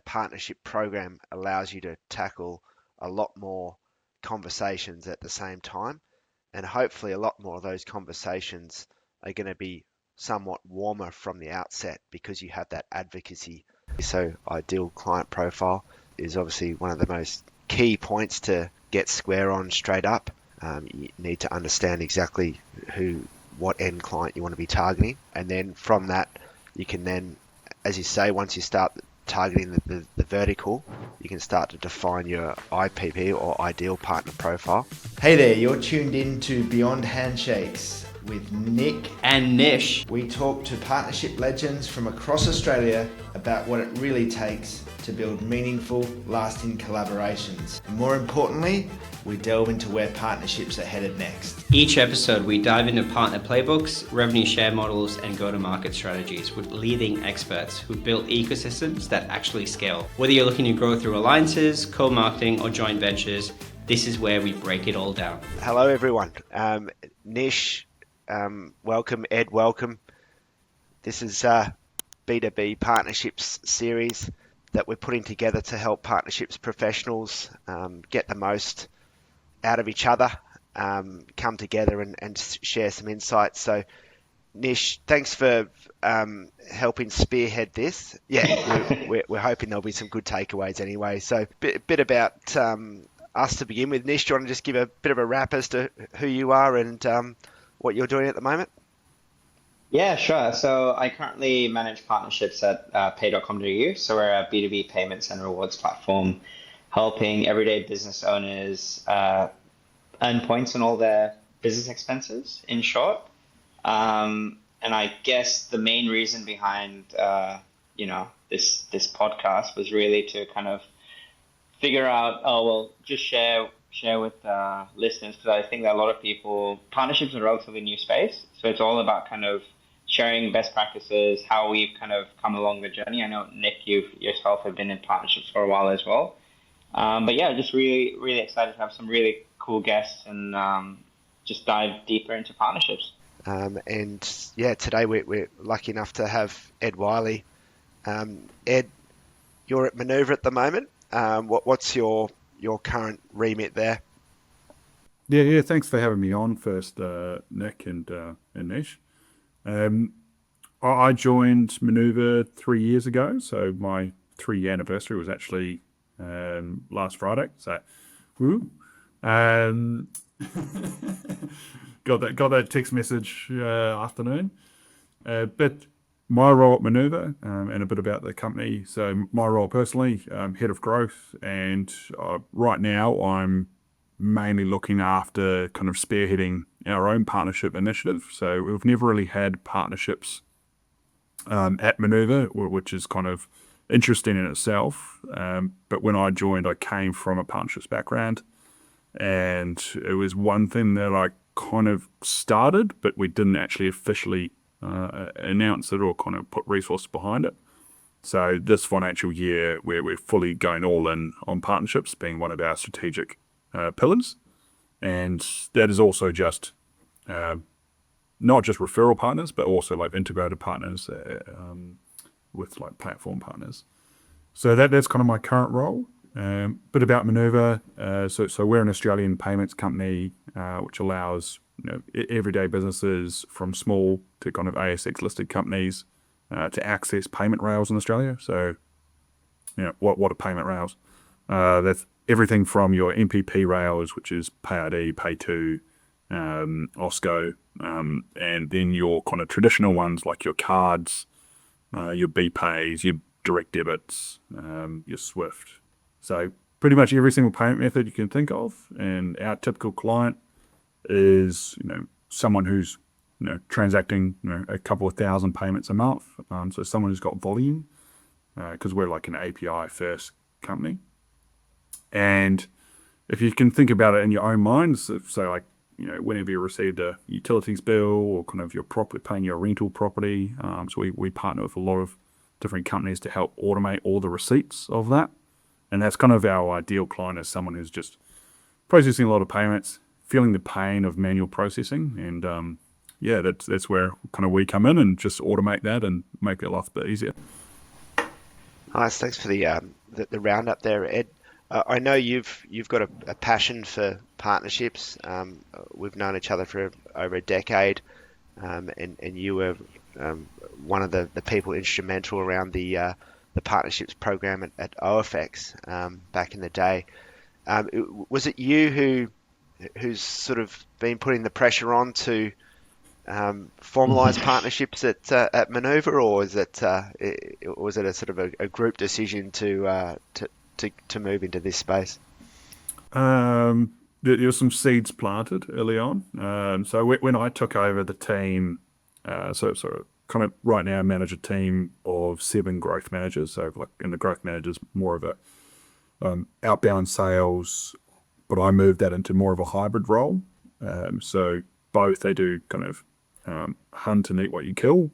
partnership program allows you to tackle a lot more conversations at the same time, and hopefully a lot more of those conversations are going to be somewhat warmer from the outset because you have that advocacy. So ideal client profile is obviously one of the most key points to get square on straight up. You need to understand exactly what end client you want to be targeting, and then from that you can then, as you say, once you start targeting the vertical, you can start to define your IPP or ideal partner profile. Hey there, you're tuned in to Beyond Handshakes with Nick and Nish. We talk to partnership legends from across Australia about what it really takes to build meaningful, lasting collaborations. And more importantly, we delve into where partnerships are headed next. Each episode, we dive into partner playbooks, revenue share models, and go-to-market strategies with leading experts who build ecosystems that actually scale. Whether you're looking to grow through alliances, co-marketing, or joint ventures, this is where we break it all down. Hello, everyone. Nish, welcome. Ed, welcome. This is B2B partnerships series that we're putting together to help partnerships professionals get the most out of each other, come together and share some insights. So, Nish, thanks for helping spearhead this. Yeah, we're hoping there'll be some good takeaways anyway. So, bit about us to begin with. Nish, do you want to just give a bit of a wrap as to who you are and what you're doing at the moment? Yeah, sure. So I currently manage partnerships at pay.com.au. So we're a B2B payments and rewards platform helping everyday business owners earn points on all their business expenses, in short. And I guess the main reason behind this podcast was really to kind of figure out, just share with listeners, because I think that a lot of people, partnerships are a relatively new space. So it's all about kind of sharing best practices, how we've kind of come along the journey. I know, Nick, you yourself have been in partnerships for a while as well. But yeah, just really, really excited to have some really cool guests and just dive deeper into partnerships. And yeah, today we're lucky enough to have Ed Wiley. Ed, you're at Monoova at the moment. What's your current remit there? Yeah. Thanks for having me on first, Nick and Nish. I joined Monoova 3 years ago, so my 3-year anniversary was actually last Friday. So, woo! Got that text message afternoon. But my role at Monoova and a bit about the company. So my role personally, head of growth, and right now I'm mainly looking after kind of spearheading our own partnership initiative. So we've never really had partnerships at Monoova, which is kind of interesting in itself. But when I joined, I came from a partnerships background, and it was one thing that I kind of started, but we didn't actually officially announce it or kind of put resources behind it. So this financial year, we're fully going all in on partnerships, being one of our strategic pillars, and that is also just not just referral partners, but also like integrated partners with like platform partners. So that's kind of my current role. Bit about Monoova. So we're an Australian payments company which allows everyday businesses from small to kind of ASX listed companies to access payment rails in Australia. So what are payment rails? That's everything from your MPP rails, which is PayID, Pay2, OSCO, and then your kind of traditional ones like your cards, your BPays, your direct debits, your Swift. So pretty much every single payment method you can think of. And our typical client is someone who's transacting a couple of thousand payments a month. So someone who's got volume, because we're like an API first company. And if you can think about it in your own mind, so like whenever you received a utilities bill or kind of your property, paying your rental property, so we partner with a lot of different companies to help automate all the receipts of that. And that's kind of our ideal client, is someone who's just processing a lot of payments, feeling the pain of manual processing, and that's where kind of we come in and just automate that and make their life a bit easier. Nice, thanks for the the roundup there, Ed. I know you've got a passion for partnerships. We've known each other for over a decade, and you were one of the people instrumental around the partnerships program at OFX back in the day. Was it you who's sort of been putting the pressure on to formalize partnerships at Monoova, or was it a sort of a group decision to move into this space? There were some seeds planted early on. So when I took over the team, so kind of right now I manage a team of 7 growth managers. So like in the growth managers, more of a outbound sales, but I moved that into more of a hybrid role. So both they do kind of hunt and eat what you kill,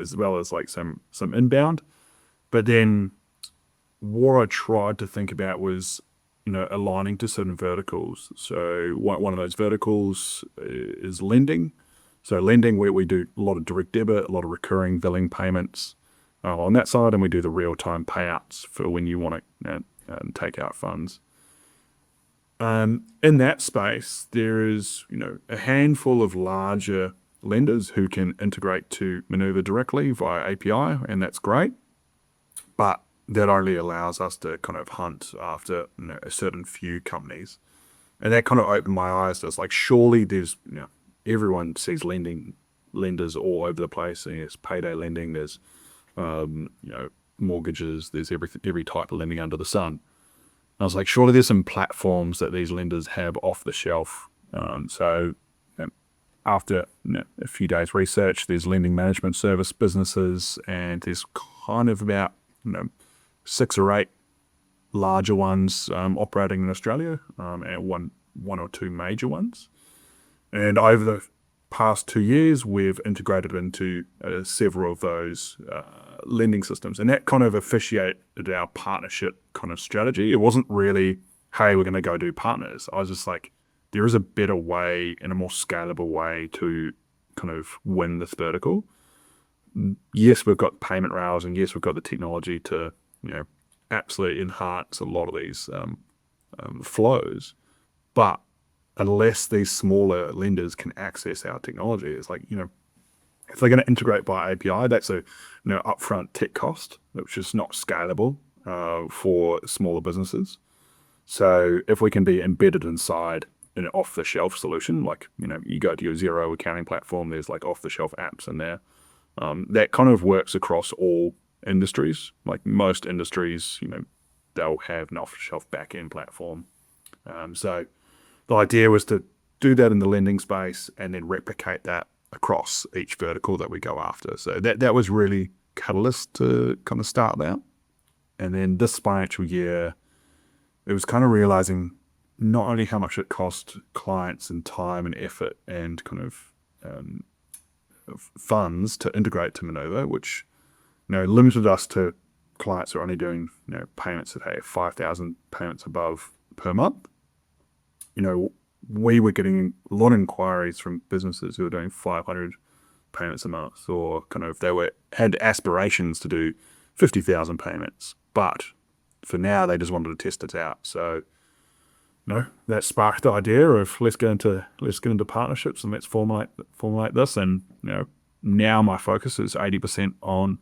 as well as like some inbound. But then what I tried to think about was, aligning to certain verticals. So one of those verticals is lending. So lending, we do a lot of direct debit, a lot of recurring billing payments on that side, and we do the real-time payouts for when you want to take out funds. In that space, there is, a handful of larger lenders who can integrate to Monoova directly via API, and that's great. But that only allows us to kind of hunt after a certain few companies. And that kind of opened my eyes to, it's like, surely there's, everyone sees lenders all over the place. There's payday lending, there's, mortgages, there's every type of lending under the sun. I was like, surely there's some platforms that these lenders have off the shelf. So after a few days research, there's lending management service businesses, and there's kind of about 6 or 8 larger ones operating in Australia, and one or 2 major ones. And over the past 2 years, we've integrated into several of those lending systems, and that kind of officiated our partnership kind of strategy. It wasn't really, hey, we're going to go do partners. I was just like, there is a better way and a more scalable way to kind of win this vertical. Yes, we've got payment rails, and yes, we've got the technology to, absolutely enhance a lot of these flows. But unless these smaller lenders can access our technology, it's like, if they're going to integrate by API, that's a upfront tech cost, which is not scalable for smaller businesses. So if we can be embedded inside an off-the-shelf solution, like, you go to your Xero accounting platform, there's like off-the-shelf apps in there. That kind of works across all industries. Like most industries, they'll have an off-the-shelf back-end platform. So the idea was to do that in the lending space and then replicate that across each vertical that we go after. So that was really catalyst to kind of start that. And then this financial year, it was kind of realizing not only how much it cost clients and time and effort and kind of funds to integrate to Monoova, which limited us to clients who are only doing payments that have 5,000 payments above per month. We were getting a lot of inquiries from businesses who were doing 500 payments a month, or kind of had aspirations to do 50,000 payments, but for now they just wanted to test it out. So that sparked the idea of let's get into partnerships and let's formulate this. And now my focus is 80% on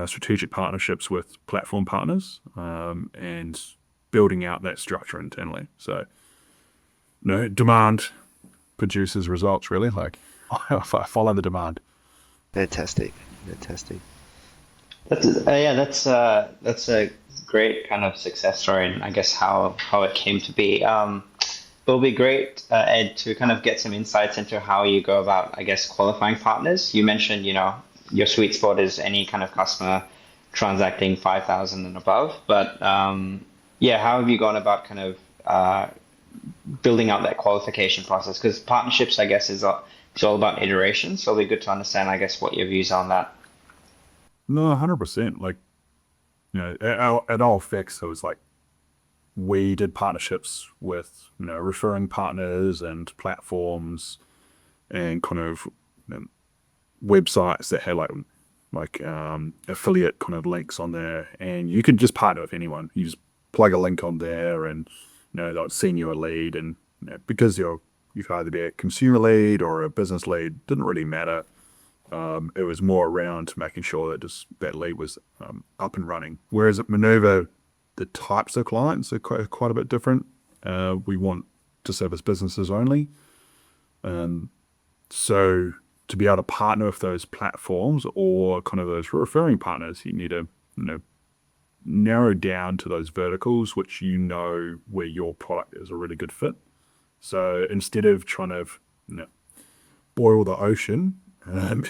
strategic partnerships with platform partners, and building out that structure internally. So demand produces results, really. Like, I follow the demand. Fantastic. That's a great kind of success story, and I guess how it came to be. It'll be great, Ed, to kind of get some insights into how you go about, I guess, qualifying partners. You mentioned, your sweet spot is any kind of customer transacting 5,000 and above. But how have you gone about kind of building out that qualification process? Because partnerships, I guess, is all about iteration. So it'll be good to understand, I guess, what your views are on that. No, 100%. Like, at all fix, it was like we did partnerships with referring partners and platforms and kind of websites that had like like affiliate kind of links on there, and you can just partner with anyone. You just plug a link on there, and they'll send you a lead, and because you could either be a consumer lead or a business lead, didn't really matter. It was more around making sure that that lead was up and running. Whereas at Monoova, the types of clients are quite a bit different. We want to service businesses only. So to be able to partner with those platforms or kind of those referring partners, you need to narrow down to those verticals which where your product is a really good fit. So instead of trying to boil the ocean,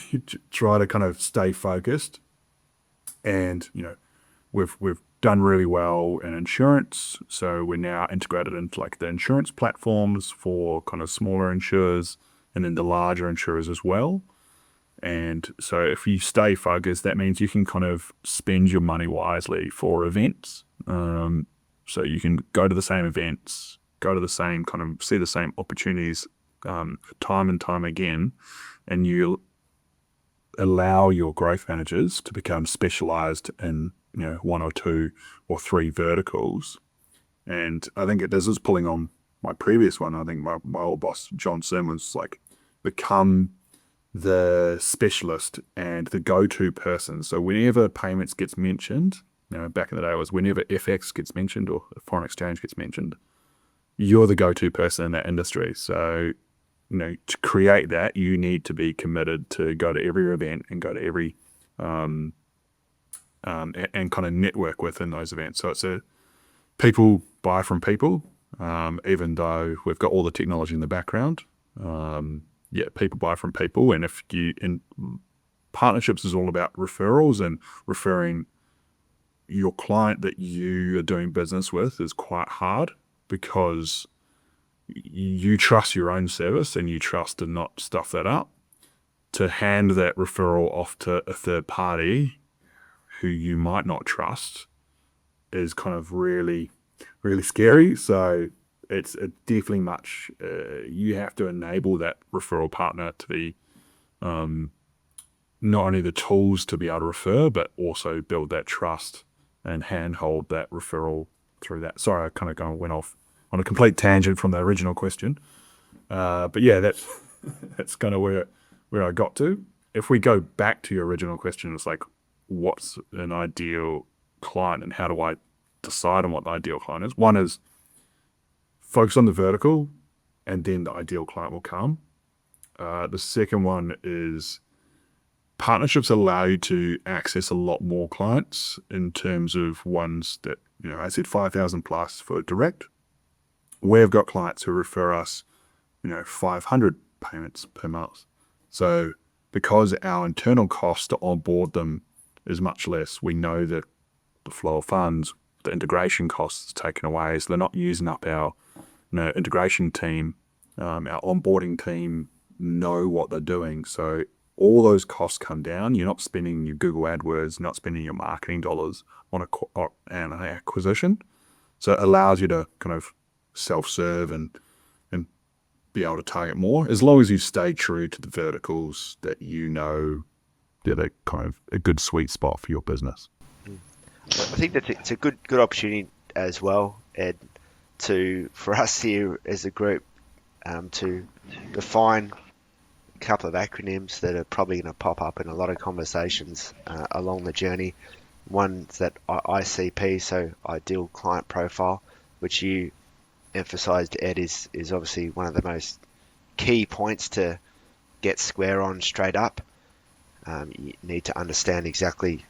you try to kind of stay focused. And we've done really well in insurance, so we're now integrated into like the insurance platforms for kind of smaller insurers and then the larger insurers as well. And so if you stay focused, that means you can kind of spend your money wisely for events. So you can go to the same events, go to the same kind of, see the same opportunities time and time again, and you allow your growth managers to become specialized in one or two or three verticals. And I think this is pulling on my previous one. I think my old boss John Sim was like, become the specialist and the go-to person. So whenever payments gets mentioned, back in the day it was whenever FX gets mentioned or foreign exchange gets mentioned, you're the go-to person in that industry. So to create that, you need to be committed to go to every event and go to every and kind of network within those events. So it's people buy from people, even though we've got all the technology in the background. People buy from people, and in partnerships is all about referrals, and referring your client that you are doing business with is quite hard because you trust your own service and you trust to not stuff that up. To hand that referral off to a third party who you might not trust is kind of really, really scary. So it's definitely much, you have to enable that referral partner to be not only the tools to be able to refer, but also build that trust and handhold that referral through that. Sorry, I kind of went off on a complete tangent from the original question. But yeah, that's kind of where I got to. If we go back to your original question, it's like, what's an ideal client and how do I decide on what the ideal client is? One is focus on the vertical and then the ideal client will come. The second one is partnerships allow you to access a lot more clients in terms of ones that, I said 5,000 plus for direct. We've got clients who refer us, 500 payments per month. So because our internal cost to onboard them is much less, we know that the flow of funds, the integration costs is taken away, so they're not using up our integration team, our onboarding team know what they're doing. So all those costs come down. You're not spending your Google AdWords, not spending your marketing dollars on an acquisition. So it allows you to kind of self-serve and be able to target more, as long as you stay true to the verticals that that are kind of a good sweet spot for your business. I think that it's a good opportunity as well, Ed, for us here as a group to define a couple of acronyms that are probably going to pop up in a lot of conversations along the journey. One's that ICP, so Ideal Client Profile, which you emphasized, Ed, is obviously one of the most key points to get square on straight up. You need to understand exactly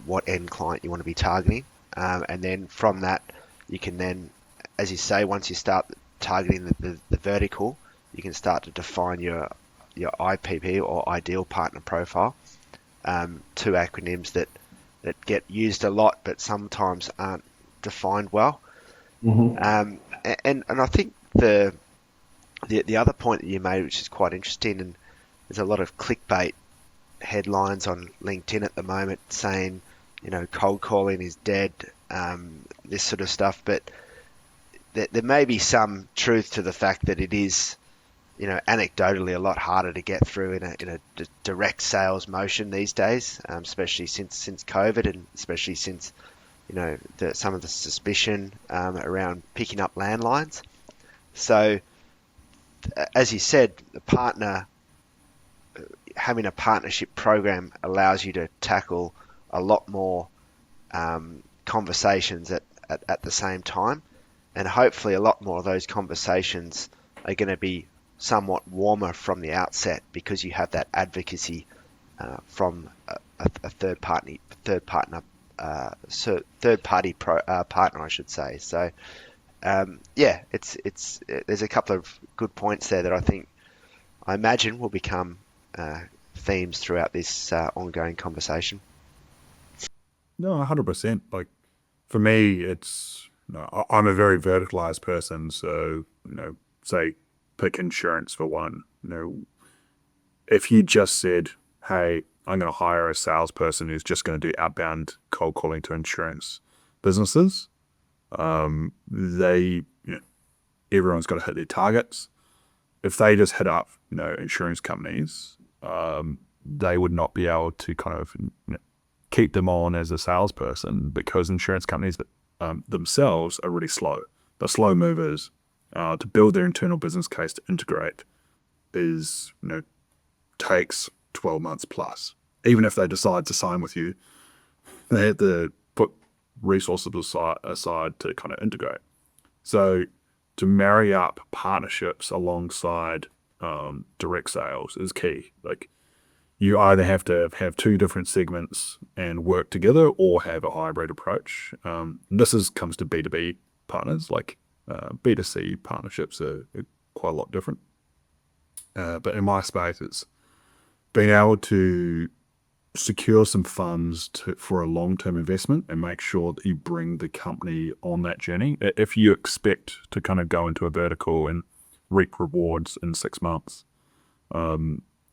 what end client you want to be targeting, and then from that you can then, as you say, once you start targeting the vertical, you can start to define your IPP or Ideal Partner Profile. Two acronyms that get used a lot but sometimes aren't defined well. Mm-hmm. And I think the other point that you made, which is quite interesting, and there's a lot of clickbait headlines on LinkedIn at the moment saying, cold calling is dead, this sort of stuff. But there may be some truth to the fact that it is anecdotally a lot harder to get through in a direct sales motion these days, especially since COVID, and especially since some of the suspicion around picking up landlines. So, as you said, having a partnership program allows you to tackle a lot more conversations at the same time, and hopefully a lot more of those conversations are going to be somewhat warmer from the outset because you have that advocacy from a third party partner, I should say. So there's a couple of good points there that I imagine will become themes throughout this ongoing conversation. No, 100%. Like for me, I'm a very verticalized person. So, say pick insurance for one. If you just said, hey, I'm going to hire a salesperson who's just going to do outbound cold calling to insurance businesses, everyone's got to hit their targets. If they just hit up, insurance companies, they would not be able to kind of keep them on as a salesperson because insurance companies themselves are really slow. They're slow movers. To build their internal business case to integrate takes 12 months plus. Even if they decide to sign with you, they have to put resources aside to kind of integrate. So to marry up partnerships alongside direct sales is key. Like you either have to have two different segments and work together or have a hybrid approach. This comes to B2B partners. Like B2C partnerships are quite a lot different. But in my space, it's being able to secure some funds for a long-term investment and make sure that you bring the company on that journey. If you expect to kind of go into a vertical and reap rewards in 6 months,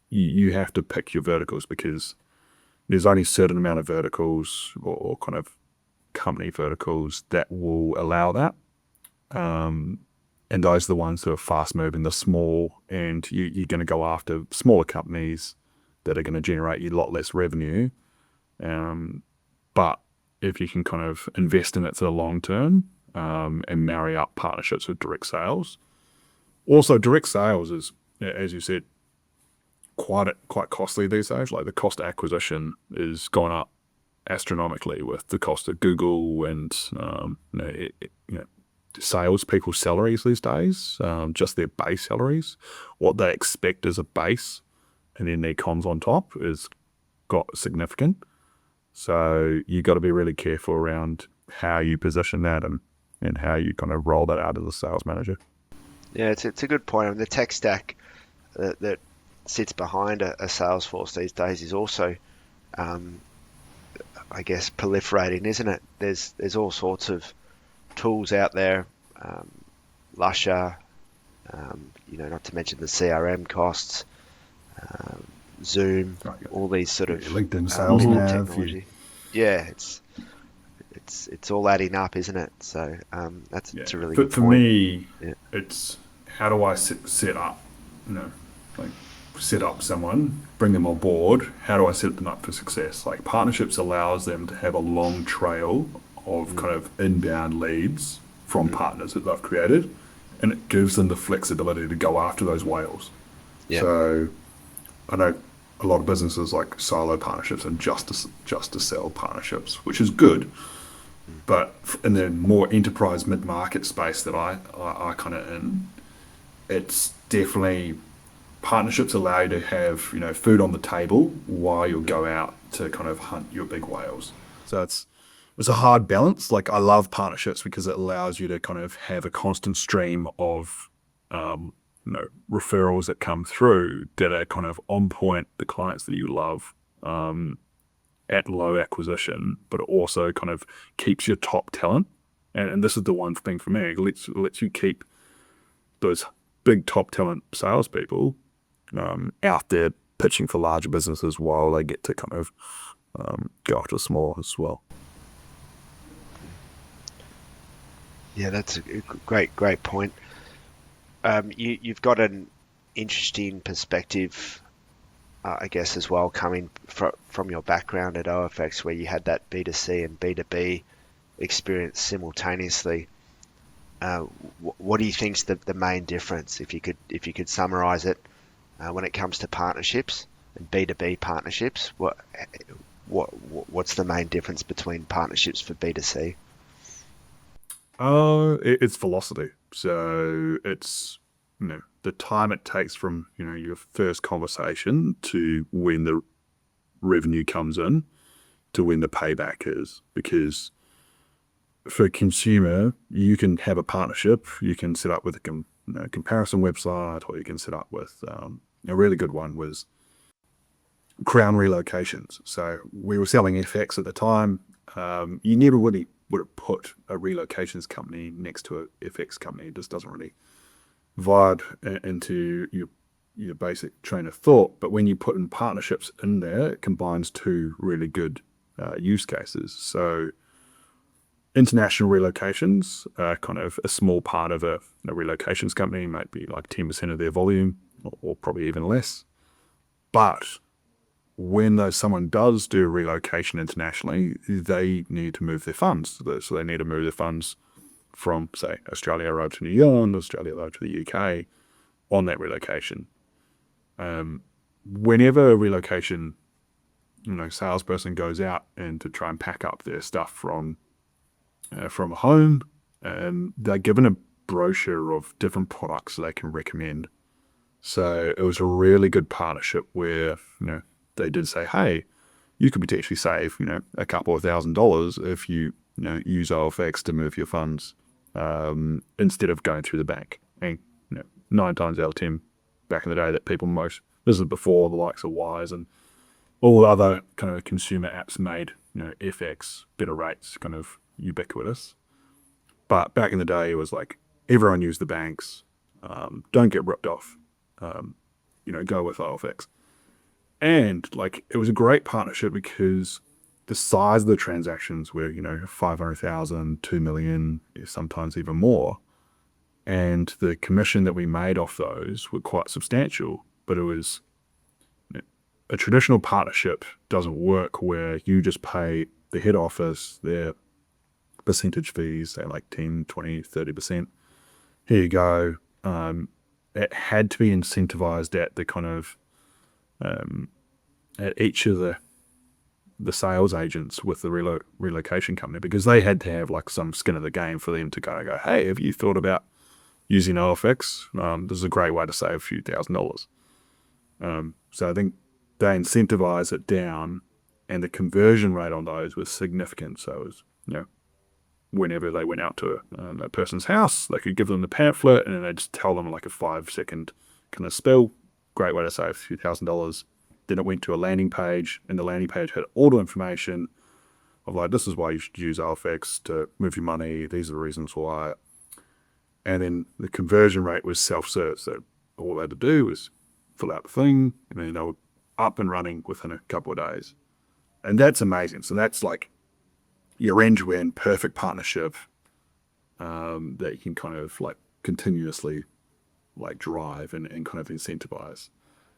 you have to pick your verticals because there's only a certain amount of verticals or kind of company verticals that will allow that. And those are the ones that are fast moving, the small, and you're going to go after smaller companies that are going to generate you a lot less revenue. But if you can kind of invest in it for the long term and marry up partnerships with direct sales. Also, direct sales is, as you said, quite costly these days. Like the cost of acquisition is gone up astronomically with the cost of Google and sales people's salaries these days, just their base salaries. What they expect as a base and then their comms on top is got significant. So you got to be really careful around how you position that and how you kind of roll that out as a sales manager. Yeah, it's a good point. I mean, the tech stack that sits behind a Salesforce these days is also, I guess, proliferating, isn't it? There's all sorts of tools out there, Lusher, not to mention the CRM costs, Zoom, all these sort of LinkedIn sales nav. technology. Yeah, it's all adding up, isn't it? So it's a really good for point. me, it's how do I set up, set up someone, bring them on board. How do I set them up for success? Like partnerships allows them to have a long trail of kind of inbound leads from partners that they've created, and it gives them the flexibility to go after those whales. Yeah. So I know a lot of businesses like silo partnerships and just to sell partnerships, which is good. But in the more enterprise mid-market space that I kind of in, it's definitely partnerships allow you to have food on the table while you go out to kind of hunt your big whales. So it's a hard balance. Like I love partnerships because it allows you to kind of have a constant stream of referrals that come through that are kind of on point, the clients that you love, at low acquisition, but it also kind of keeps your top talent. And this is the one thing for me, it lets you keep those big top talent salespeople out there pitching for larger businesses while they get to kind of go after small as well. Yeah, that's a great point. You've got an interesting perspective, I guess, as well, coming from your background at OFX, where you had that B2C and B2B experience simultaneously. What do you think's the main difference, if you could summarize it, when it comes to partnerships and B2B partnerships? What's the main difference between partnerships for B2C? It's velocity. So it's, the time it takes from, your first conversation to when the revenue comes in to when the payback is. Because for a consumer, you can have a partnership, you can set up with a comparison website, or you can set up with, a really good one was Crown Relocations. So we were selling FX at the time. You never really would have put a relocations company next to a FX company. It just doesn't really vibe into your basic train of thought. But when you put in partnerships in there, it combines two really good use cases. So international relocations are kind of a small part of a relocations company, might be like 10% of their volume, or probably even less. But when someone does do a relocation internationally, they need to move their funds. So they need to move their funds from, say, Australia over to New Zealand, Australia over to the UK on that relocation. Whenever a relocation, salesperson goes out and to try and pack up their stuff from a home, they're given a brochure of different products they can recommend. So it was a really good partnership where, they did say, hey, you could potentially save, a couple of $1,000 if you, use OFX to move your funds instead of going through the bank. And 9 times out of 10 back in the day that this is before the likes of Wise and all the other kind of consumer apps made, FX, better rates, kind of ubiquitous. But back in the day, it was like everyone used the banks. Don't get ripped off. Go with OFX. And it was a great partnership because the size of the transactions were, 500,000, 2 million, sometimes even more. And the commission that we made off those were quite substantial. But it was, a traditional partnership doesn't work where you just pay the head office their percentage fees, say like 10, 20, 30%. Here you go. It had to be incentivized at the kind of, at each of the sales agents with the relocation company, because they had to have some skin in the game for them to go, hey, have you thought about using OFX? This is a great way to save a few $1,000s. So I think they incentivize it down, and the conversion rate on those was significant. So it was, whenever they went out to a person's house, they could give them the pamphlet and then they'd just tell them a 5-second kind of spill. Great way to save a few $1,000s. Then it went to a landing page, and the landing page had all the information of this is why you should use OFX to move your money. These are the reasons why. And then the conversion rate was self-serve. So all they had to do was fill out the thing, and then they were up and running within a couple of days. And that's amazing. So that's your end-to-end perfect partnership that you can kind of continuously drive and kind of incentivize.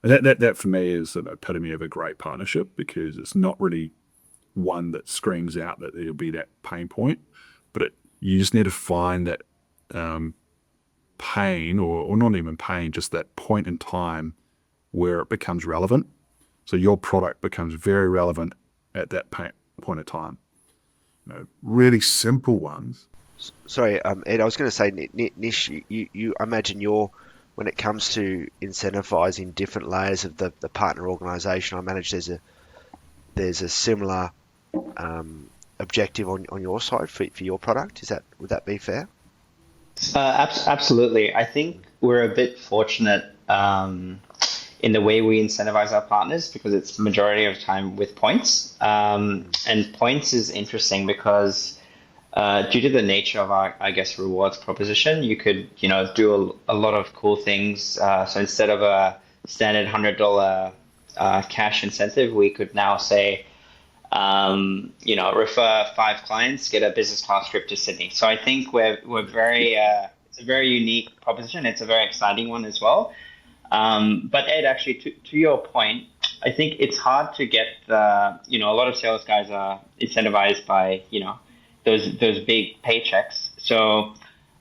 And that for me is an epitome of a great partnership, because it's not really one that screams out that there'll be that pain point, but you just need to find that pain, or not even pain, just that point in time where it becomes relevant. So your product becomes very relevant at that point in time. Really simple ones. Sorry, Ed, I was going to say, Nish, you I imagine when it comes to incentivizing different layers of the partner organization, I manage there's a similar objective on your side for your product. Would that be fair? Absolutely. I think we're a bit fortunate in the way we incentivize our partners, because it's majority of time with points. And points is interesting because due to the nature of our, rewards proposition, you could, do a lot of cool things. So instead of a standard $100 cash incentive, we could now say, refer 5 clients, get a business class trip to Sydney. So I think we're very, it's a very unique proposition. It's a very exciting one as well. But Ed, actually, to your point, I think it's hard to get the, a lot of sales guys are incentivized by, those big paychecks. So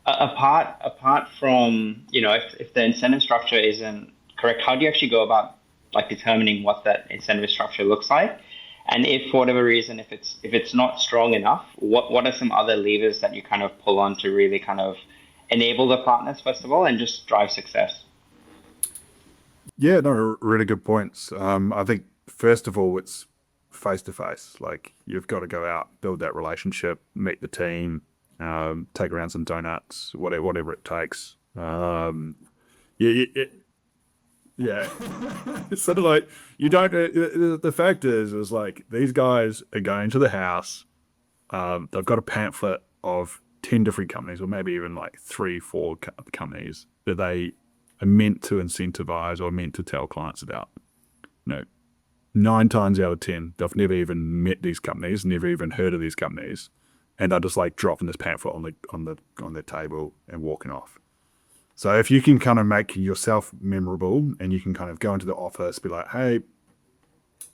apart from, if the incentive structure isn't correct, how do you actually go about like determining what that incentive structure looks like? And if for whatever reason, if it's not strong enough, what are some other levers that you kind of pull on to really kind of enable the partners, first of all, and just drive success? Yeah, no, really good points. I think first of all, it's face to face. Like you've got to go out, build that relationship, meet the team, take around some donuts, whatever it takes. Yeah, yeah. It's sort of like you don't. The fact is like these guys are going to the house. They've got a pamphlet of 10 different companies, or maybe even like 3, 4 companies that they are meant to incentivize or meant to tell clients about. 9 times out of 10, they've never even met these companies, never even heard of these companies, and they're just like dropping this pamphlet on their table and walking off. So if you can kind of make yourself memorable and you can kind of go into the office, be like, hey,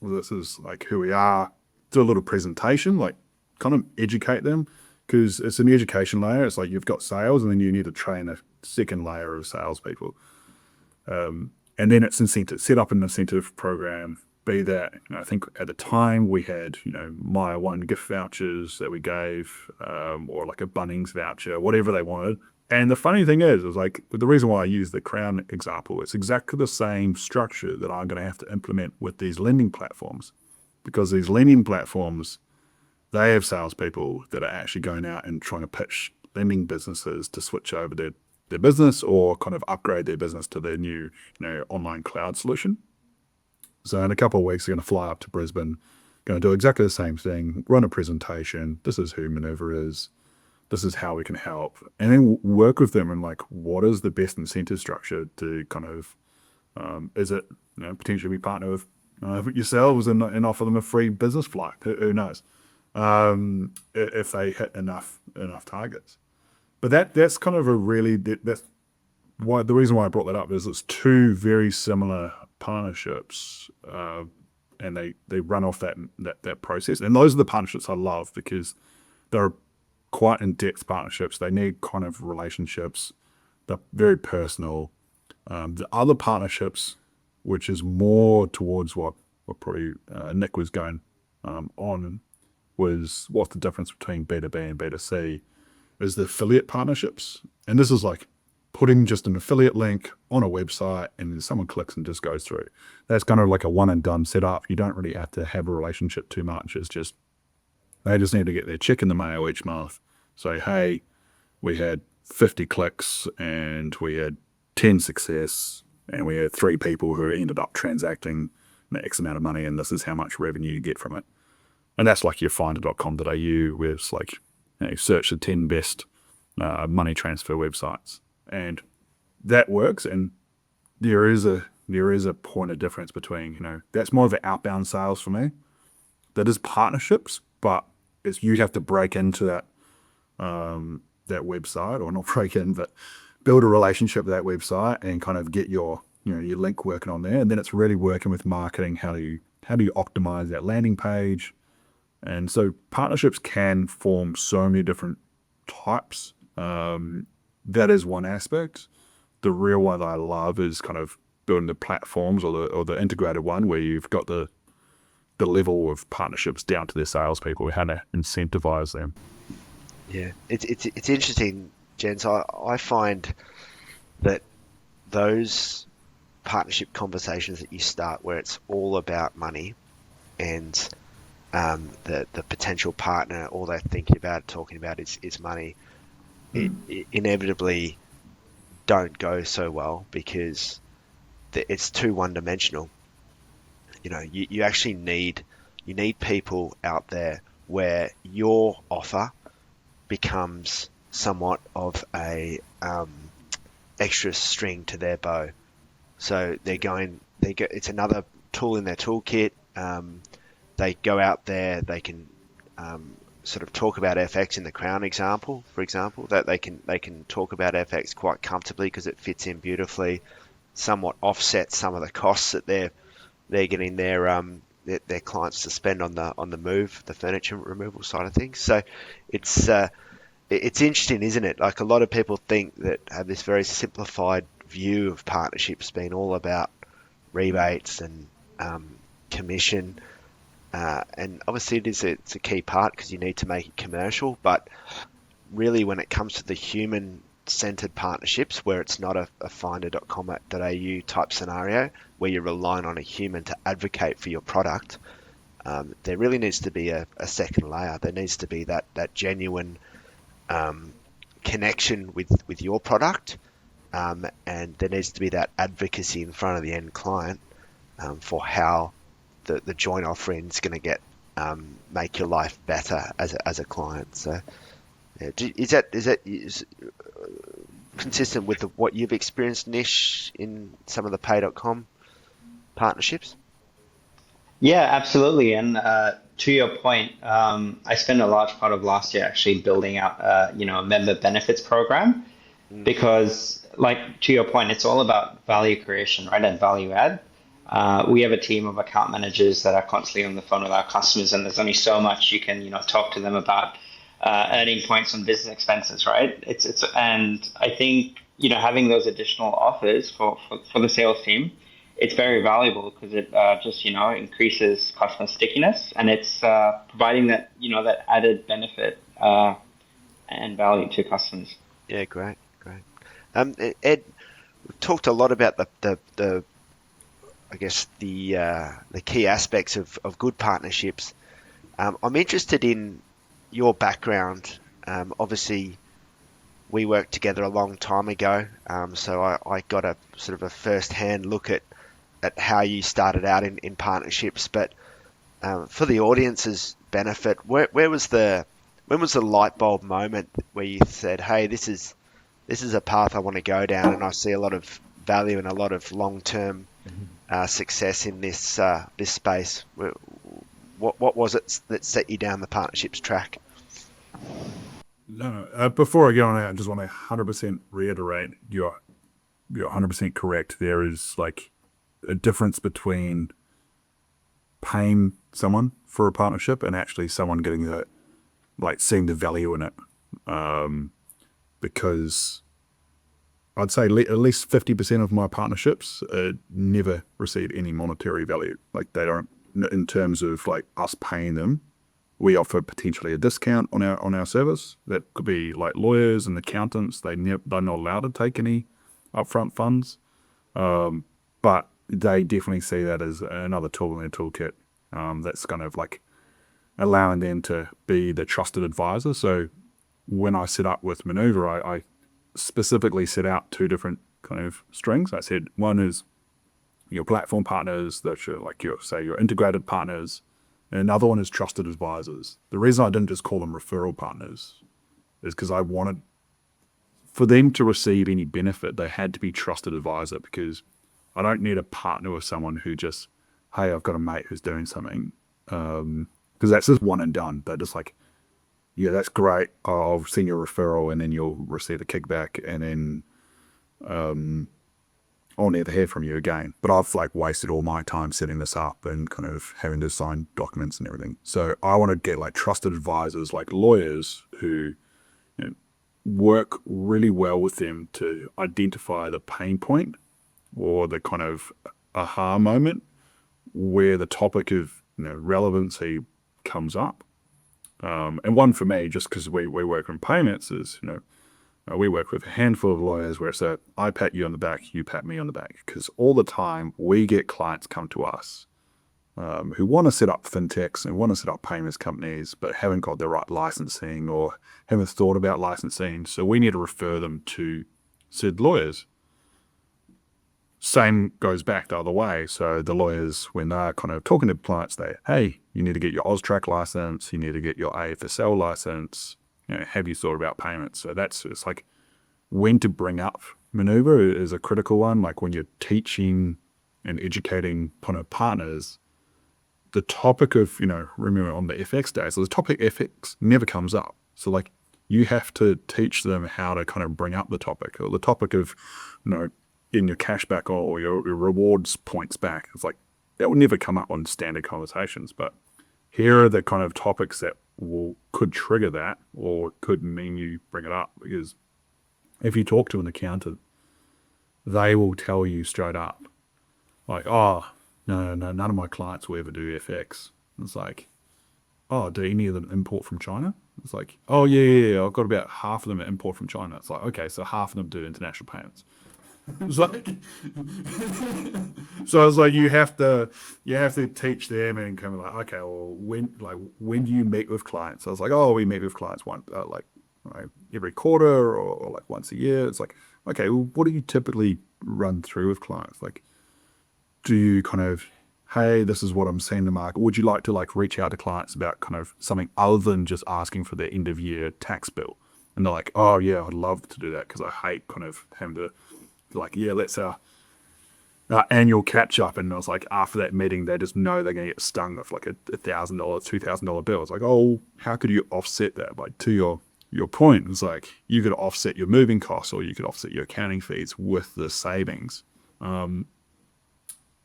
well, this is like who we are, do a little presentation, like kind of educate them, because it's an education layer. It's like you've got sales and then you need to train a second layer of salespeople. And then it's incentive, set up an incentive program, be that, I think at the time we had, Myer One gift vouchers that we gave, or like a Bunnings voucher, whatever they wanted. And the funny thing is like, the reason why I use the Crown example, it's exactly the same structure that I'm going to have to implement with these lending platforms, because these lending platforms, they have salespeople that are actually going out and trying to pitch lending businesses to switch over their business or kind of upgrade their business to their new, online cloud solution. So in a couple of weeks, they're going to fly up to Brisbane, going to do exactly the same thing, run a presentation. This is who Monoova is. This is how we can help. And then work with them and like, what is the best incentive structure to kind of, is it, potentially we partner with yourselves and offer them a free business flight? Who knows? If they hit enough targets. But that's kind of that's why the reason why I brought that up is it's 2 very similar partnerships, and they run off that process. And those are the partnerships I love because they're quite in-depth partnerships. They need kind of relationships. They're very personal. The other partnerships, which is more towards what probably Nick was going on, was what's the difference between B2B and B2C, is the affiliate partnerships. And this is like putting just an affiliate link on a website and then someone clicks and just goes through. That's kind of like a one and done setup. You don't really have to have a relationship too much. It's just, they just need to get their check in the mail each month. Say, hey, we had 50 clicks and we had 10 success and we had 3 people who ended up transacting X amount of money, and this is how much revenue you get from it. And that's like your finder.com.au, where it's like, search the 10 best money transfer websites. And that works. And there is a point of difference between, that's more of an outbound sales for me. That is partnerships, but it's, you have to break into that website, or not break in, but build a relationship with that website and kind of get your link working on there. And then it's really working with marketing. How do you optimize that landing page? And so partnerships can form so many different types. That is one aspect. The real one that I love is kind of building the platforms, or the integrated one where you've got the level of partnerships down to their salespeople, how to incentivize them. Yeah, it's interesting, gents. I find that those partnership conversations that you start where it's all about money, and the potential partner, all they're talking about is money, it inevitably don't go so well, because it's too one-dimensional. You actually need people out there where your offer becomes somewhat of a extra string to their bow. So it's another tool in their toolkit. They go out there, they can sort of talk about FX in the Crown example, for example, that they can talk about FX quite comfortably because it fits in beautifully. somewhat offset some of the costs that they're getting their clients to spend on the move, the furniture removal side of things. So it's interesting, isn't it? Like, a lot of people have this very simplified view of partnerships being all about rebates and commission, and obviously it's a key part because you need to make it commercial. But really, when it comes to the human-centered partnerships, where it's not a finder.com.au type scenario where you're relying on a human to advocate for your product, there really needs to be a second layer. There needs to be that genuine connection with your product, and there needs to be that advocacy in front of the end client for how the joint offering is going to make your life better as a client. So, yeah, is that consistent with what you've experienced, Nish, in some of the pay.com partnerships? Yeah, absolutely. And to your point, I spent a large part of last year actually building out, a member benefits program, because, like, to your point, it's all about value creation, right, and value add. We have a team of account managers that are constantly on the phone with our customers, and there's only so much you can, talk to them about earning points on business expenses, right? And I think, having those additional offers for the sales team, it's very valuable because it just increases customer stickiness, and it's providing that that added benefit and value to customers. Yeah, great. Ed, we've talked a lot about the I guess the key aspects of good partnerships. I'm interested in your background. Obviously, we worked together a long time ago, so I got a sort of a first-hand look at how you started out in partnerships. But for the audience's benefit, when was the light bulb moment where you said, "Hey, this is a path I want to go down, and I see a lot of value and a lot of long-term success in this space"? What was it that set you down the partnerships track? No, before I get on that, I just want to 100% reiterate you're 100% correct. There is like a difference between paying someone for a partnership and actually someone getting seeing the value in it. Because I'd say at least 50% of my partnerships never receive any monetary value. Like, they don't, in terms of like us paying them. We offer potentially a discount on our service. That could be like lawyers and accountants. They're not allowed to take any upfront funds, but they definitely see that as another tool in their toolkit. That's kind of like allowing them to be the trusted advisor. So when I set up with Monoova, I specifically set out two different kind of strings. I said one is your platform partners, that are like your integrated partners. And another one is trusted advisors. The reason I didn't just call them referral partners is because I wanted, for them to receive any benefit, they had to be trusted advisor, because I don't need a partner with someone who just, hey, I've got a mate who's doing something. Because that's just one and done. They're just like, yeah, that's great. I'll send you a referral and then you'll receive a kickback, and then I'll never hear from you again. But I've like wasted all my time setting this up and kind of having to sign documents and everything. So I want to get like trusted advisors, like lawyers, who work really well with them to identify the pain point or the kind of aha moment where the topic of relevancy comes up. And one for me, just because we work in payments, is we work with a handful of lawyers where it's I pat you on the back, you pat me on the back, because all the time we get clients come to us who want to set up fintechs and want to set up payments companies, but haven't got the right licensing or haven't thought about licensing. So we need to refer them to said lawyers. Same goes back the other way. So the lawyers, when they're kind of talking to clients, hey, you need to get your AUSTRAC license, you need to get your AFSL license. Have you thought about payments? So it's like when to bring up Monoova is a critical one. Like when you're teaching and educating kind of partners, the topic of, remember on the FX days, so the topic FX never comes up. So like you have to teach them how to kind of bring up the topic, or the topic of, getting your cash back or your rewards points back. It's like, that would never come up on standard conversations, but here are the kind of topics that could trigger that or could mean you bring it up. Because if you talk to an accountant, they will tell you straight up, like, oh, no, none of my clients will ever do FX. It's like, oh, do any of them import from China? It's like, oh, yeah, I've got about half of them that import from China. It's like, okay, so half of them do international payments. It's like, so it's like you have to teach them and kind of like, okay, well, when do you meet with clients? I was like, oh, we meet with clients every quarter or like once a year. It's like, okay, well, what do you typically run through with clients? Like, do you kind of, hey, this is what I'm seeing in the market. Would you like to like reach out to clients about kind of something other than just asking for their end of year tax bill? And they're like, oh yeah, I'd love to do that because I hate kind of having to, like, yeah, let's our annual catch up. And I was like, after that meeting, they just know they're going to get stung with like a $1,000, $2,000 bill. It's like, oh, how could you offset that? Like, to your point, it's like you could offset your moving costs or you could offset your accounting fees with the savings. And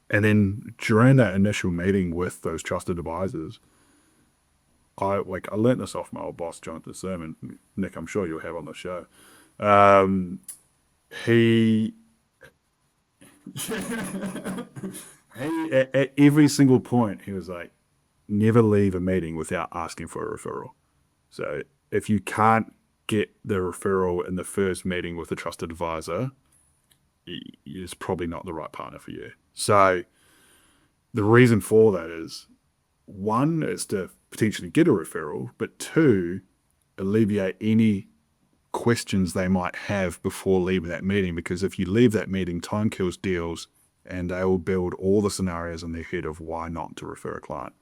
then during that initial meeting with those trusted advisors, I learned this off my old boss, Jonathan Sermon. Nick, I'm sure you'll have on the show. He at every single point, he was like, never leave a meeting without asking for a referral. So if you can't get the referral in the first meeting with a trusted advisor, it's probably not the right partner for you. So the reason for that is, one, is to potentially get a referral, but two, alleviate any questions they might have before leaving that meeting. Because if you leave that meeting, time kills deals, and they will build all the scenarios in their head of why not to refer a client.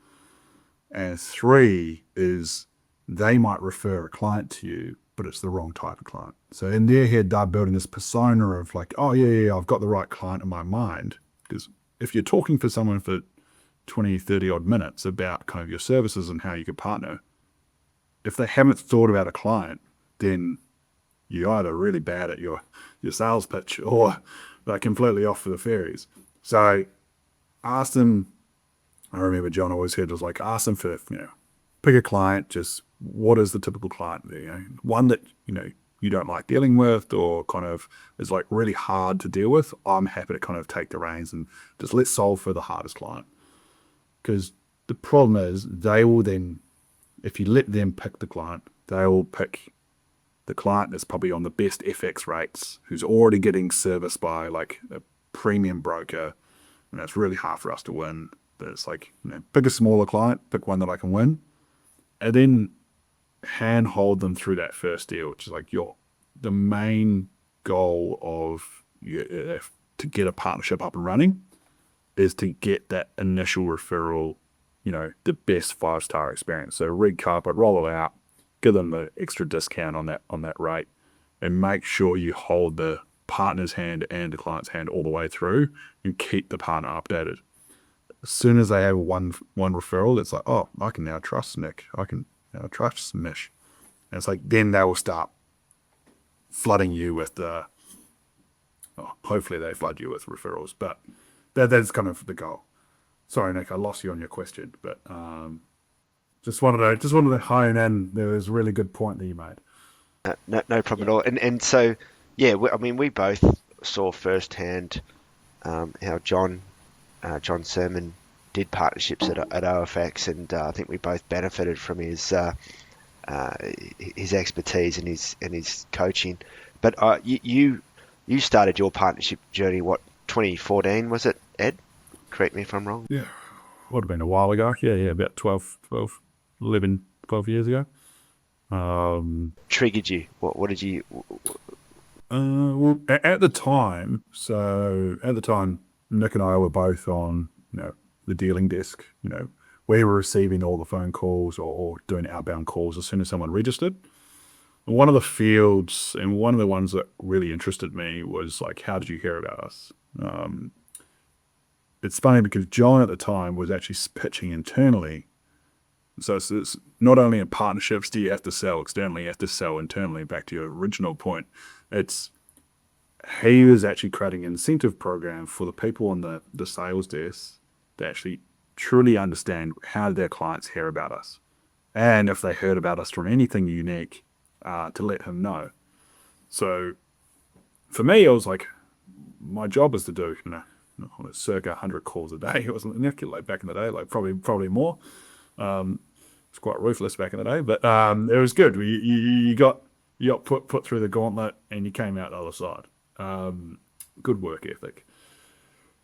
And three is they might refer a client to you, but it's the wrong type of client. So in their head, they're building this persona of like, oh yeah, I've got the right client in my mind. Because if you're talking for someone for 20, 30 odd minutes about kind of your services and how you could partner, if they haven't thought about a client, then you're either really bad at your sales pitch or they're completely off for the fairies. So ask them, I remember John always said, was like, ask them for, pick a client, just what is the typical client? One that, you don't like dealing with or kind of is like really hard to deal with. I'm happy to kind of take the reins and just let's solve for the hardest client. Because the problem is they will then, if you let them pick the client, they will pick the client that's probably on the best FX rates, who's already getting serviced by like a premium broker, and that's really hard for us to win. But it's like, pick a smaller client, pick one that I can win, and then handhold them through that first deal, which is like the main goal of to get a partnership up and running is to get that initial referral, the best 5-star experience. So red carpet, roll it out, give them the extra discount on that rate, and make sure you hold the partner's hand and the client's hand all the way through and keep the partner updated. As soon as they have one referral, it's like, oh, I can now trust Nick. I can now trust Mish. And it's like, then they will start flooding you with hopefully they flood you with referrals, but that's kind of the goal. Sorry, Nick, I lost you on your question, but just wanted to hone in. There was a really good point that you made. No problem at all. And so, yeah, we both saw firsthand how John Sermon did partnerships at OFX, and I think we both benefited from his expertise and his coaching. But you started your partnership journey, 2014 was it, Ed? Correct me if I'm wrong. Yeah, would have been a while ago. Yeah, about 11, 12 years ago. Triggered you? What did you? Well, at the time, Nick and I were both on, the dealing desk. We were receiving all the phone calls or doing outbound calls as soon as someone registered. One of the fields and one of the ones that really interested me was like, how did you hear about us? It's funny because John at the time was actually pitching internally. So it's not only in partnerships do you have to sell externally, you have to sell internally. Back to your original point, it's he was actually creating an incentive program for the people on the sales desk to actually truly understand how did their clients hear about us. And if they heard about us from anything unique, to let him know. So for me, it was like, my job was to do, circa 100 calls a day. It wasn't like back in the day, like probably more. It's quite ruthless back in the day, but it was good. You got put through the gauntlet and you came out the other side. Good work ethic.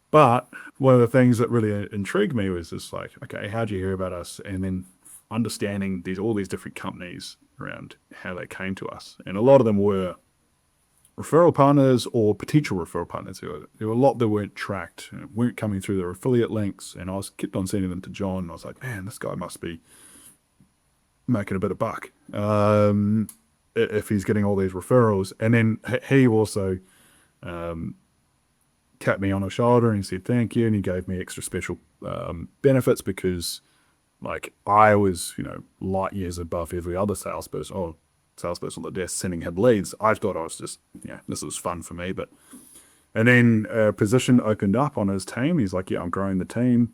But one of the things that really intrigued me was just like, okay, how'd you hear about us? And then understanding all these different companies around how they came to us. And a lot of them were referral partners or potential referral partners. There were a lot that weren't tracked, weren't coming through their affiliate links. And I kept on sending them to John. And I was like, man, this guy must be making a bit of buck if he's getting all these referrals. And then he also tapped me on the shoulder and he said thank you, and he gave me extra special benefits because, like, I was light years above every other salesperson on the desk sending him leads. I thought I was just this was fun for me. And then a position opened up on his team. He's like, I'm growing the team.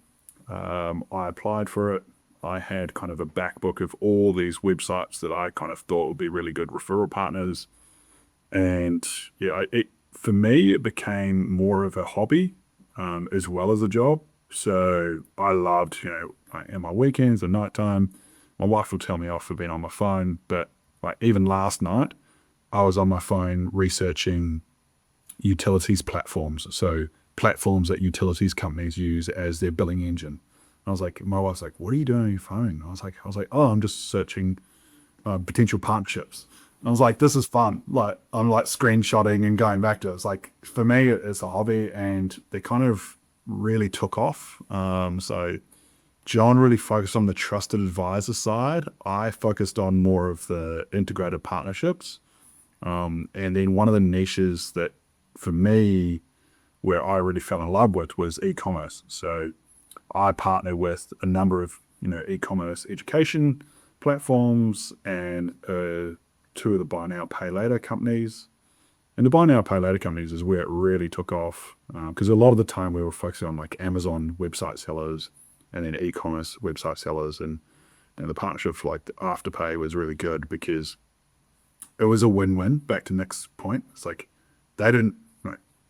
I applied for it. I had kind of a back book of all these websites that I kind of thought would be really good referral partners. And for me, it became more of a hobby as well as a job. So I loved, in my weekends or nighttime, my wife will tell me off for being on my phone. But like even last night, I was on my phone researching utilities platforms. So platforms that utilities companies use as their billing engine. I was like, my wife's like, what are you doing on your phone? I was like, oh, I'm just searching potential partnerships. And I was like, this is fun. Like, I'm like screenshotting and going back to it. It's like, for me, it's a hobby, and they kind of really took off. So John really focused on the trusted advisor side. I focused on more of the integrated partnerships. And then one of the niches that for me, where I really fell in love with was e-commerce. So I partner with a number of, e-commerce education platforms and two of the buy now, pay later companies. And the buy now, pay later companies is where it really took off, because a lot of the time we were focusing on like Amazon website sellers and then e-commerce website sellers, and the partnership for like the Afterpay was really good because it was a win-win. Back to Nick's point, it's like they didn't.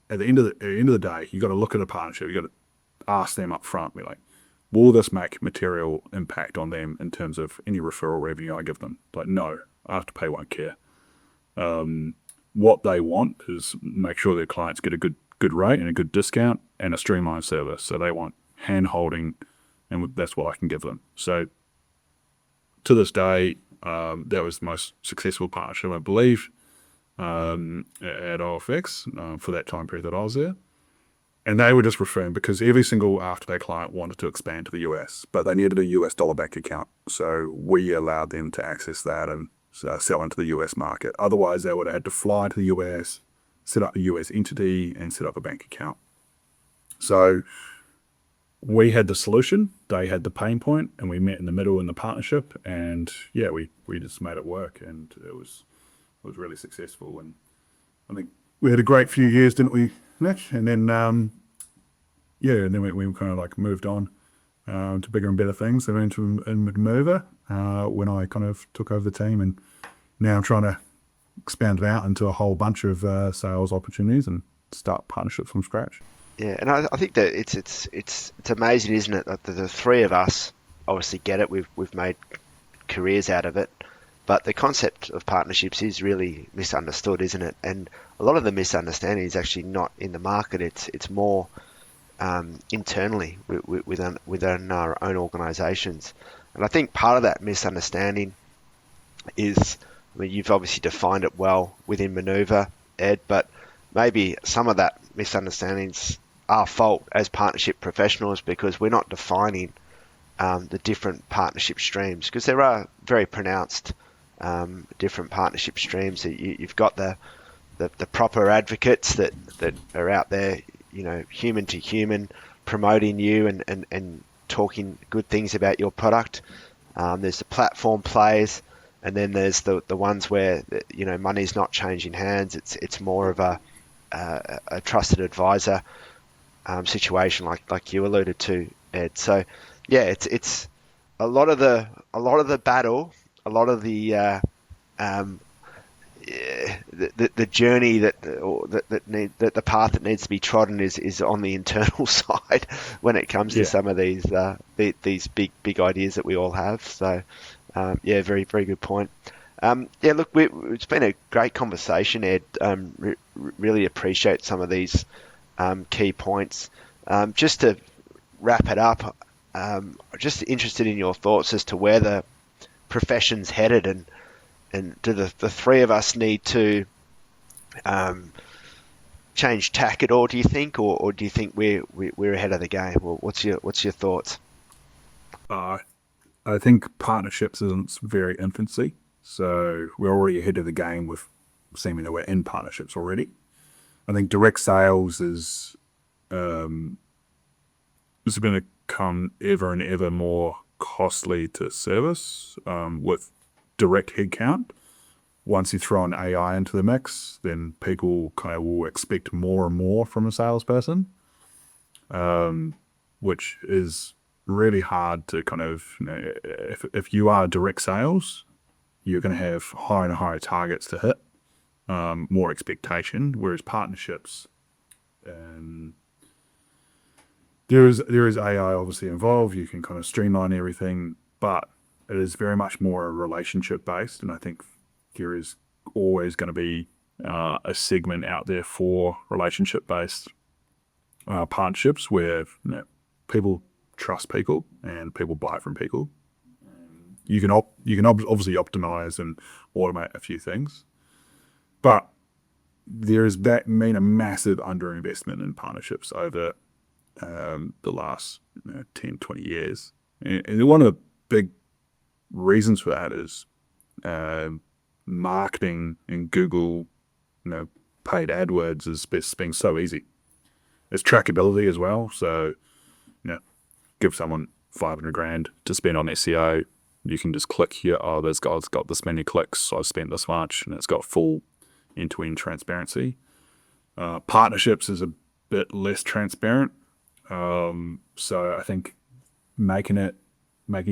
At the end of the day, you got to look at a partnership. You got to ask them up front, be like, will this make material impact on them in terms of any referral revenue I give them? Like, no, Afterpay won't care. What they want is make sure their clients get a good rate and a good discount and a streamlined service. So they want hand holding, and that's what I can give them. So to this day, that was the most successful partnership, I believe, at OFX for that time period that I was there. And they were just referring because every single Afterpay client wanted to expand to the US, but they needed a US dollar bank account. So we allowed them to access that and sell into the US market. Otherwise, they would have had to fly to the US, set up a US entity, and set up a bank account. So we had the solution, they had the pain point, and we met in the middle in the partnership. And we just made it work, and it was really successful. And I think we had a great few years, didn't we, Nick? And then and then we kind of like moved on to bigger and better things. I went to Monoova when I kind of took over the team, and now I'm trying to expand it out into a whole bunch of sales opportunities and start partnerships from scratch. Yeah, and I think that it's amazing, isn't it, that the three of us obviously get it. We've made careers out of it, but the concept of partnerships is really misunderstood, isn't it? And a lot of the misunderstanding is actually not in the market. It's more internally within our own organisations. And I think part of that misunderstanding is, I mean, you've obviously defined it well within Monoova, Ed, but maybe some of that misunderstanding's our fault as partnership professionals because we're not defining the different partnership streams, because there are very pronounced different partnership streams. You've got the proper advocates that are out there, human to human, promoting you and talking good things about your product. There's the platform players, and then there's the ones where money's not changing hands. It's more of a a trusted advisor situation like you alluded to, Ed. So yeah, it's a lot of the battle, a lot of the the journey that the path that needs to be trodden is on the internal side when it comes to some of these big ideas that we all have. So yeah, very good point. Yeah, look, it's been a great conversation, Ed. Really appreciate some of these key points. Just to wrap it up, just interested in your thoughts as to where the profession's headed, and do the three of us need to change tack at all, do you think, or do you think we're ahead of the game? Well, what's your thoughts? I think partnerships is in its very infancy, so we're already ahead of the game with seeming that we're in partnerships already. I think direct sales is going to become ever and ever more costly to service with direct headcount. Once you throw an AI into the mix, then people kind of will expect more and more from a salesperson, which is really hard to kind of, if you are direct sales, you're going to have higher and higher targets to hit, more expectation, whereas partnerships, there is AI obviously involved. You can kind of streamline everything, but it is very much more a relationship based, and I think there is always going to be a segment out there for relationship based partnerships where people trust people and people buy from people. You can obviously optimize and automate a few things, but there has been a massive underinvestment in partnerships over the last 10, 20 years. And one of the big reasons for that is marketing in Google, paid AdWords is being so easy. There's trackability as well. So, give someone $500,000 to spend on SEO. You can just click here. Oh, this guy's got this many clicks, so I've spent this much, and it's got full end-to-end transparency. Partnerships is a bit less transparent. So I think making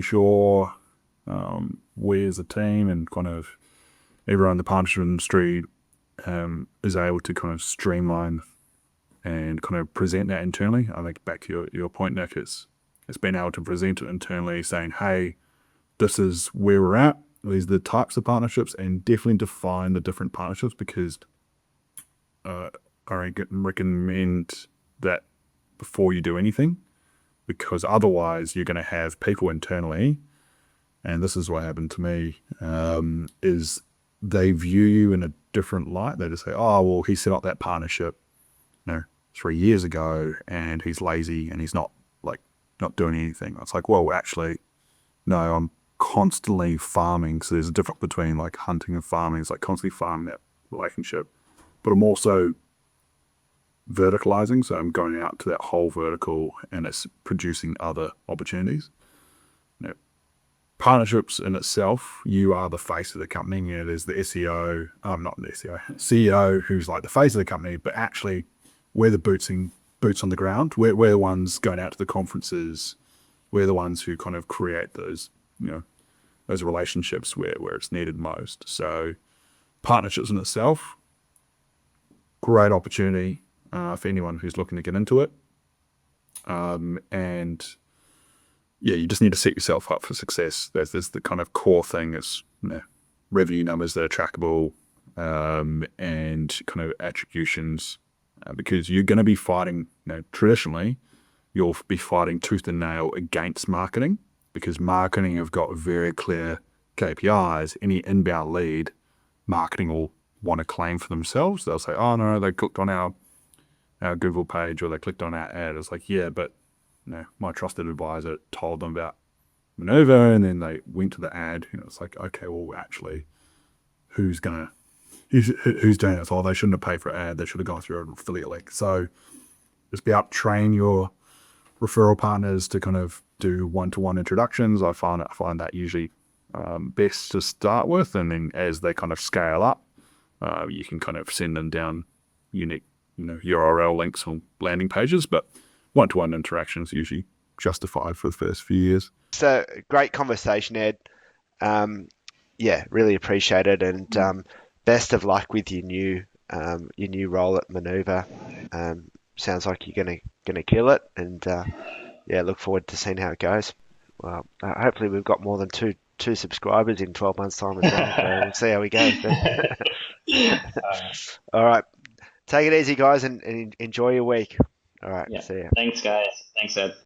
sure we as a team and kind of everyone in the partnership industry is able to kind of streamline and kind of present that internally. I think back to your point, Nick, it's being able to present it internally, saying, hey, this is where we're at, these are the types of partnerships, and definitely define the different partnerships, because I recommend that before you do anything, because otherwise you're going to have people internally, and this is what happened to me, is they view you in a different light. They just say, oh, well, he set up that partnership 3 years ago and he's lazy and he's not doing anything. It's like, well, actually, no, I'm constantly farming. So there's a difference between like hunting and farming. It's like constantly farming that relationship, but I'm also verticalizing. So I'm going out to that whole vertical and it's producing other opportunities. Partnerships in itself, you are the face of the company. There's the SEO, not the SEO, CEO, who's like the face of the company, but actually we're the boots on the ground. We're the ones going out to the conferences. We're the ones who kind of create those, those relationships where it's needed most. So partnerships in itself, great opportunity for anyone who's looking to get into it. And yeah, you just need to set yourself up for success. There's the kind of core thing is revenue numbers that are trackable, and kind of attributions, because you're going to be fighting, traditionally, you'll be fighting tooth and nail against marketing, because marketing have got very clear KPIs. Any inbound lead, marketing will want to claim for themselves. They'll say, oh no, they clicked on our Google page or they clicked on our ad. It's like, yeah, but my trusted advisor told them about Monoova, and then they went to the ad. It's like, okay, well, actually, who's doing it? Oh, they shouldn't have paid for an ad. They should have gone through an affiliate link. So just be able to train your referral partners to kind of do one-to-one introductions. I find that usually best to start with, and then as they kind of scale up, you can kind of send them down unique URL links on landing pages, but one-to-one interactions usually justified for the first few years. So great conversation, Ed. Yeah, really appreciate it, and best of luck with your new role at Monoova. Sounds like you're gonna kill it, and yeah, look forward to seeing how it goes. Well, hopefully we've got more than two subscribers in 12 months' time as well. So we'll see how we go. All right, take it easy, guys, and enjoy your week. All right, Yeah. see ya. Thanks, guys. Thanks, Ed.